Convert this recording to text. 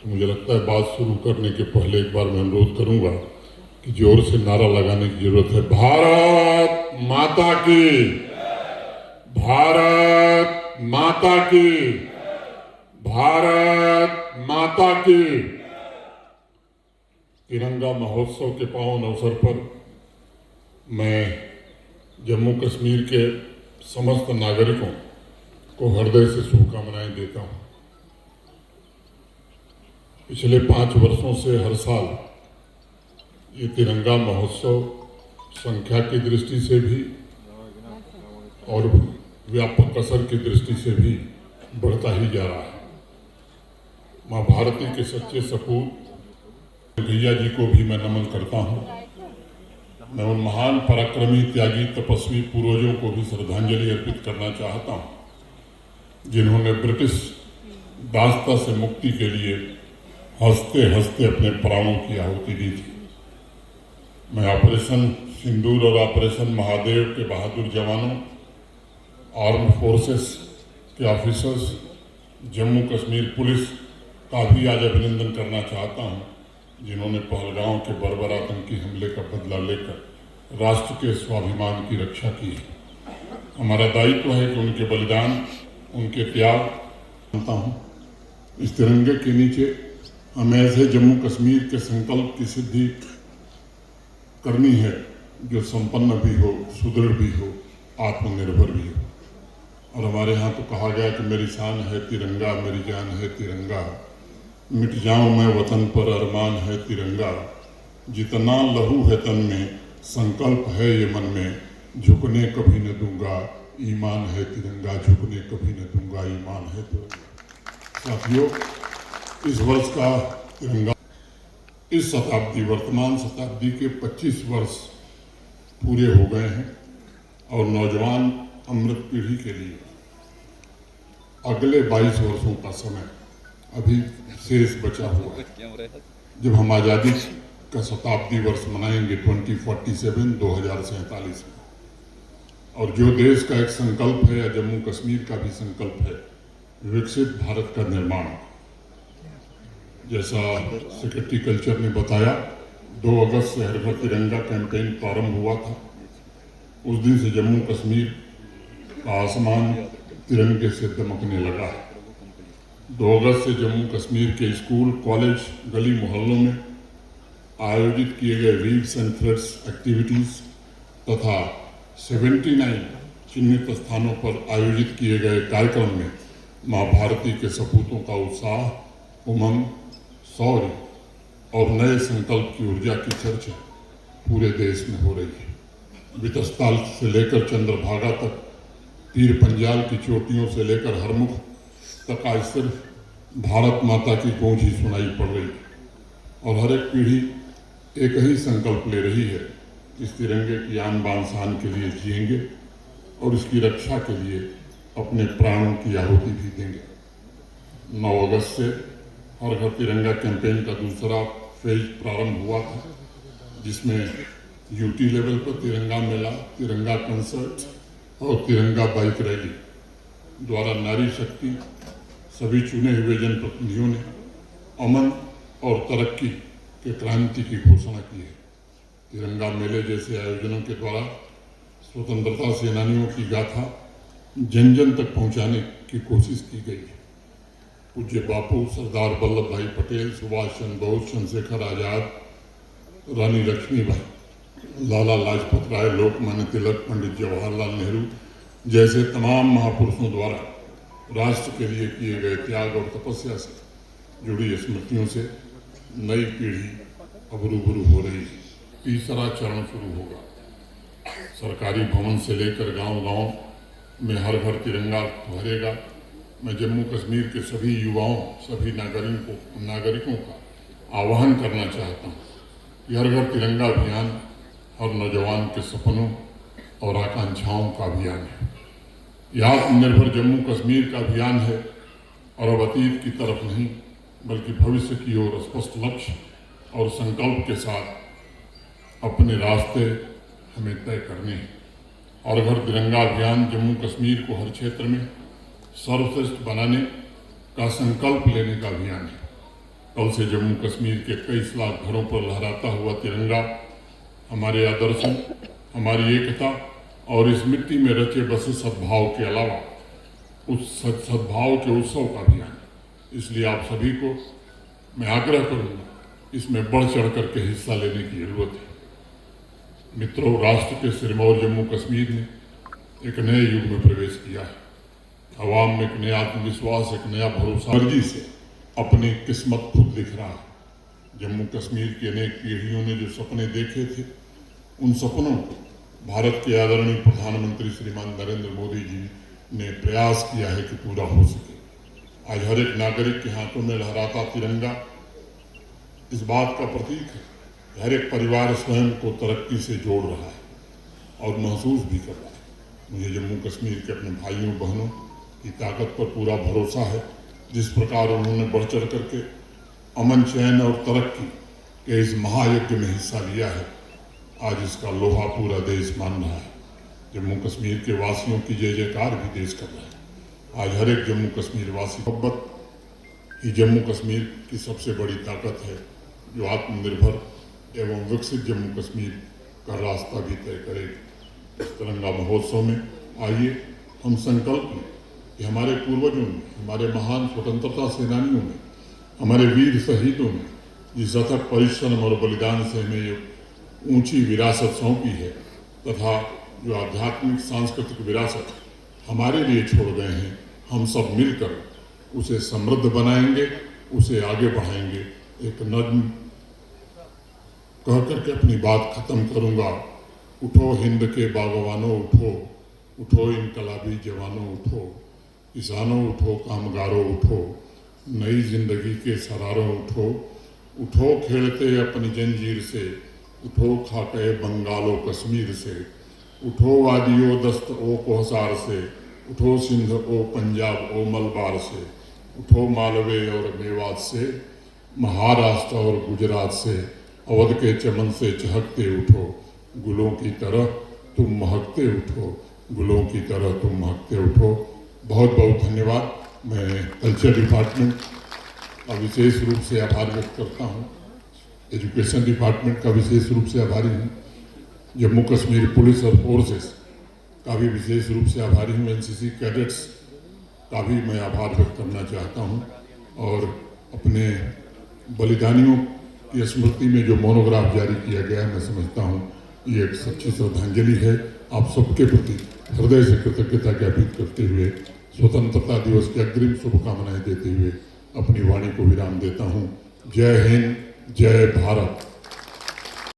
तो मुझे लगता है बात शुरू करने के पहले एक बार मैं अनुरोध करूंगा कि जोर से नारा लगाने की जरूरत है। भारत माता की, भारत माता की, भारत माता की। तिरंगा महोत्सव के पावन अवसर पर मैं जम्मू कश्मीर के समस्त नागरिकों को हृदय से शुभकामनाएं देता हूं। पिछले 5 वर्षों से हर साल ये तिरंगा महोत्सव संख्या की दृष्टि से भी और व्यापक असर की दृष्टि से भी बढ़ता ही जा रहा है। माँ भारती के सच्चे सपूत भैया जी को भी मैं नमन करता हूँ। मैं उन महान पराक्रमी, त्यागी, तपस्वी पूर्वजों को भी श्रद्धांजलि अर्पित करना चाहता हूँ, जिन्होंने ब्रिटिश दासता से मुक्ति के लिए हंसते हंसते अपने प्राणों की आहुति दी थी। मैं ऑपरेशन सिंदूर और ऑपरेशन महादेव के बहादुर जवानों, आर्म्ड फोर्सेस के ऑफिसर्स, जम्मू कश्मीर पुलिस का भी आज अभिनंदन करना चाहता हूं, जिन्होंने पहलगांव के बर्बर आतंकी हमले का बदला लेकर राष्ट्र के स्वाभिमान की रक्षा की है। हमारा दायित्व है कि उनके बलिदान, उनके त्याग मानता हूँ। इस तिरंगे के नीचे हमें ऐसे जम्मू कश्मीर के संकल्प की सिद्धि करनी है जो संपन्न भी हो, सुदृढ़ भी हो, आत्मनिर्भर भी हो। और हमारे यहाँ तो कहा गया कि मेरी शान है तिरंगा, मेरी जान है तिरंगा, मिट जाऊं मैं वतन पर अरमान है तिरंगा, जितना लहू है तन में संकल्प है ये मन में, झुकने कभी न दूंगा ईमान है तिरंगा, झुकने कभी न दूंगा ईमान है तिरंगा। साथियों, इस वर्ष का तिरंगा, इस शताब्दी, वर्तमान शताब्दी के 25 वर्ष पूरे हो गए हैं और नौजवान अमृत पीढ़ी के लिए अगले 22 वर्षों का समय अभी शेष बचा हुआ है। जब हम आज़ादी का शताब्दी वर्ष मनाएंगे 2047 2047 में, और जो देश का एक संकल्प है या जम्मू कश्मीर का भी संकल्प है, विकसित भारत का निर्माण, जैसा सेक्रेटरी कल्चर ने बताया, 2 अगस्त से हर घर तिरंगा कैंपेन प्रारंभ हुआ था। उस दिन से जम्मू कश्मीर का आसमान तिरंगे से दमकने लगा है। 2 अगस्त से जम्मू कश्मीर के स्कूल, कॉलेज, गली मोहल्लों में आयोजित किए गए रीड्स एंड थ्रेड्स एक्टिविटीज़ तथा 79 चिन्हित स्थानों पर आयोजित किए गए कार्यक्रम में माँ भारती के सपूतों का उत्साह, उमंग, शौर्य और नए संकल्प की ऊर्जा की चर्चा पूरे देश में हो रही है। वितस्ताल से लेकर चंद्रभागा तक, तीर पंजाल की चोटियों से लेकर हरमुख तक आज सिर्फ भारत माता की गूंज ही सुनाई पड़ रही है। और हर एक पीढ़ी एक ही संकल्प ले रही है, इस तिरंगे की आन बान शान के लिए जिएंगे और इसकी रक्षा के लिए अपने प्राणों की आहुति भी देंगे। 9 अगस्त से हर घर तिरंगा कैंपेन का दूसरा फेज प्रारंभ हुआ था, जिसमें यूटी लेवल पर तिरंगा मेला, तिरंगा कंसर्ट और तिरंगा बाइक रैली द्वारा नारी शक्ति, सभी चुने हुए जनप्रतिनिधियों ने अमन और तरक्की के क्रांति की घोषणा की है। तिरंगा मेले जैसे आयोजनों के द्वारा स्वतंत्रता सेनानियों की गाथा जन जन तक पहुंचाने की कोशिश की गई है। पूज्य बापू, सरदार वल्लभ भाई पटेल, सुभाष चंद्र बोस, चंद्रशेखर आजाद, रानी लक्ष्मीबाई, लाला लाजपत राय, लोकमान्य तिलक, पंडित जवाहरलाल नेहरू जैसे तमाम महापुरुषों द्वारा राष्ट्र के लिए किए गए त्याग और तपस्या से जुड़ी स्मृतियों से नई पीढ़ी अब रूबरू हो रही है। तीसरा चरण शुरू होगा। सरकारी भवन से लेकर गांव-गांव में हर घर तिरंगा फहरेगा। मैं जम्मू कश्मीर के सभी युवाओं, सभी नागरिकों का आह्वान करना चाहता हूँ कि हर घर तिरंगा अभियान हर नौजवान के सपनों और आकांक्षाओं का अभियान है। यह आत्मनिर्भर जम्मू कश्मीर का अभियान है और अब अतीत की तरफ नहीं, बल्कि भविष्य की ओर स्पष्ट लक्ष्य और संकल्प के साथ अपने रास्ते हमें तय करने हैं। और हर तिरंगा अभियान जम्मू कश्मीर को हर क्षेत्र में सर्वश्रेष्ठ बनाने का संकल्प लेने का अभियान है। कल से जम्मू कश्मीर के 23 लाख घरों पर लहराता हुआ तिरंगा हमारे आदर्शों, हमारी एकता और इस मिट्टी में रचे बसे सद्भाव के अलावा उस सद्भाव के उत्सव का अभियान है। इसलिए आप सभी को मैं आग्रह करूंगा, इसमें बढ़ चढ़ करके हिस्सा लेने की जरूरत है। मित्रों, राष्ट्र के सिरमौर जम्मू कश्मीर ने एक नए युग में प्रवेश किया है। अवाम में एक नया आत्मविश्वास, एक नया भरोसा, मर्जी से अपनी किस्मत खुद लिख रहा है। जम्मू कश्मीर की अनेक पीढ़ियों ने जो सपने देखे थे, उन सपनों को भारत के आदरणीय प्रधानमंत्री श्रीमान नरेंद्र मोदी जी ने प्रयास किया है कि पूरा हो सके। आज हर एक नागरिक के हाथों में लहराता तिरंगा इस बात का प्रतीक है कि हर एक परिवार स्वयं को तरक्की से जोड़ रहा है और महसूस भी कर रहा है। मुझे जम्मू कश्मीर के अपने भाइयों बहनों की ताकत पर पूरा भरोसा है। जिस प्रकार उन्होंने बढ़ चढ़ करके अमन, चैन और तरक्की के इस महायज्ञ में हिस्सा लिया है, आज इसका लोहा पूरा देश मान रहा है। जम्मू कश्मीर के वासियों की जय जयकार भी देश कर रहा है। आज हर एक जम्मू कश्मीर वासी मोहब्बत ही जम्मू कश्मीर की सबसे बड़ी ताकत है, जो आत्मनिर्भर एवं विकसित जम्मू कश्मीर का रास्ता भी तय करेगी। इस तिरंगा महोत्सव में आइए हम संकल्प लें कि हमारे पूर्वजों ने, हमारे महान स्वतंत्रता सेनानियों ने, हमारे वीर शहीदों ने जिस अथक परिश्रम और बलिदान से हमें ये ऊंची विरासत सौंपी है, तथा जो आध्यात्मिक सांस्कृतिक विरासत हमारे लिए छोड़ गए हैं, हम सब मिलकर उसे समृद्ध बनाएंगे, उसे आगे बढ़ाएंगे। एक नज्म कह करके अपनी बात खत्म करूंगा। उठो हिंद के बागवानों उठो, उठो इनकलाबी जवानों उठो, किसानों उठो, कामगारों उठो, नई जिंदगी के सरारों उठो, उठो खेलते अपनी जंजीर से, उठो खाके बंगालो कश्मीर से, उठो वादियो दस्त ओ कोहसार से, उठो सिंध ओ पंजाब ओ मलबार से, उठो मालवे और मेवात से, महाराष्ट्र और गुजरात से, अवध के चमन से चहकते उठो, गुलों की तरह तुम महकते उठो, गुलों की तरह तुम महकते उठो। बहुत बहुत धन्यवाद। मैं कल्चर डिपार्टमेंट का विशेष रूप से आभार व्यक्त करता हूँ, एजुकेशन डिपार्टमेंट का विशेष रूप से आभारी हूँ, जम्मू कश्मीर पुलिस और फोर्सेस का भी विशेष रूप से आभारी हूँ, एनसीसी कैडेट्स का भी मैं आभार व्यक्त करना चाहता हूँ। और अपने बलिदानियों की स्मृति में जो मोनोग्राफ जारी किया गया है, मैं समझता हूँ ये एक सच्ची श्रद्धांजलि है। आप सबके प्रति हृदय से कृतज्ञता ज्ञापित करते हुए स्वतंत्रता दिवस की अग्रिम शुभकामनाएं देते हुए अपनी वाणी को विराम देता हूँ। जय हिंद, जय भारत।